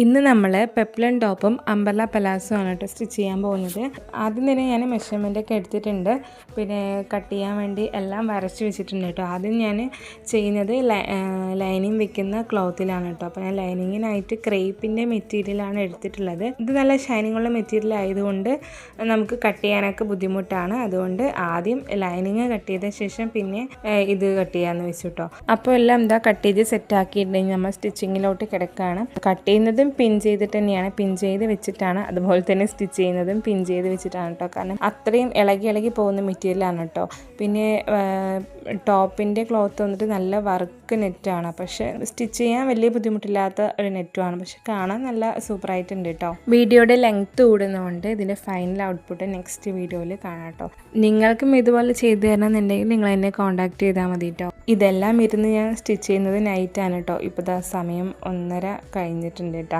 ഇന്ന് നമ്മൾ പെപ്ലം ടോപ്പും അംബർല പലാസോ ആണ് കേട്ടോ സ്റ്റിച്ച് ചെയ്യാൻ പോകുന്നത്. ആദ്യം തന്നെ ഞാൻ മെഷർമെൻ്റൊക്കെ എടുത്തിട്ടുണ്ട്, പിന്നെ കട്ട് ചെയ്യാൻ വേണ്ടി എല്ലാം വരച്ച് വെച്ചിട്ടുണ്ട് കേട്ടോ. ആദ്യം ഞാൻ ചെയ്യുന്നത് ലൈനിങ് വെക്കുന്ന ക്ലോത്തിലാണ് കേട്ടോ. അപ്പോൾ ഞാൻ ലൈനിങ്ങിനായിട്ട് ക്രേപ്പിൻ്റെ മെറ്റീരിയലാണ് എടുത്തിട്ടുള്ളത്. ഇത് നല്ല ഷൈനിങ്ങുള്ള മെറ്റീരിയൽ ആയതുകൊണ്ട് നമുക്ക് കട്ട് ചെയ്യാനൊക്കെ ബുദ്ധിമുട്ടാണ്. അതുകൊണ്ട് ആദ്യം ലൈനിങ് കട്ട് ചെയ്ത ശേഷം പിന്നെ ഇത് കട്ട് ചെയ്യാമെന്ന് വെച്ചു കേട്ടോ. അപ്പോൾ എല്ലാം എന്താ കട്ട് ചെയ്ത് സെറ്റാക്കിയിട്ടുണ്ടെങ്കിൽ നമ്മൾ സ്റ്റിച്ചിങ്ങിലോട്ട് കിടക്കുകയാണ്. കട്ട് ചെയ്യുന്നതും പിൻ ചെയ്തിട്ട് തന്നെയാണ്, പിൻ ചെയ്ത് വെച്ചിട്ടാണ്. അതുപോലെ തന്നെ സ്റ്റിച്ച് ചെയ്യുന്നതും പിൻ ചെയ്ത് വെച്ചിട്ടാണ് കേട്ടോ. കാരണം അത്രയും ഇളകി പോകുന്ന മെറ്റീരിയലാണ് കേട്ടോ. പിന്നെ ടോപ്പിൻ്റെ ക്ലോത്ത് വന്നിട്ട് നല്ല വർക്ക് നെറ്റാണ്, പക്ഷേ സ്റ്റിച്ച് ചെയ്യാൻ വലിയ ബുദ്ധിമുട്ടില്ലാത്ത ഒരു നെറ്റുമാണ്. പക്ഷെ കാണാൻ നല്ല സൂപ്പറായിട്ടുണ്ട് കേട്ടോ. വീഡിയോയുടെ ലെങ്ത്ത് കൂടുന്നതുകൊണ്ട് ഇതിൻ്റെ ഫൈനൽ ഔട്ട്പുട്ട് നെക്സ്റ്റ് വീഡിയോയിൽ കാണാം കേട്ടോ. നിങ്ങൾക്കും ഇതുപോലെ ചെയ്തു തരണമെന്നുണ്ടെങ്കിൽ നിങ്ങൾ എന്നെ കോൺടാക്ട് ചെയ്താൽ മതി കേട്ടോ. ഇതെല്ലാം ഇരുന്ന് ഞാൻ സ്റ്റിച്ച് ചെയ്യുന്നത് നൈറ്റാണ് കേട്ടോ. ഇപ്പോൾ സമയം 1:30 കഴിഞ്ഞിട്ടുണ്ട് കേട്ടോ.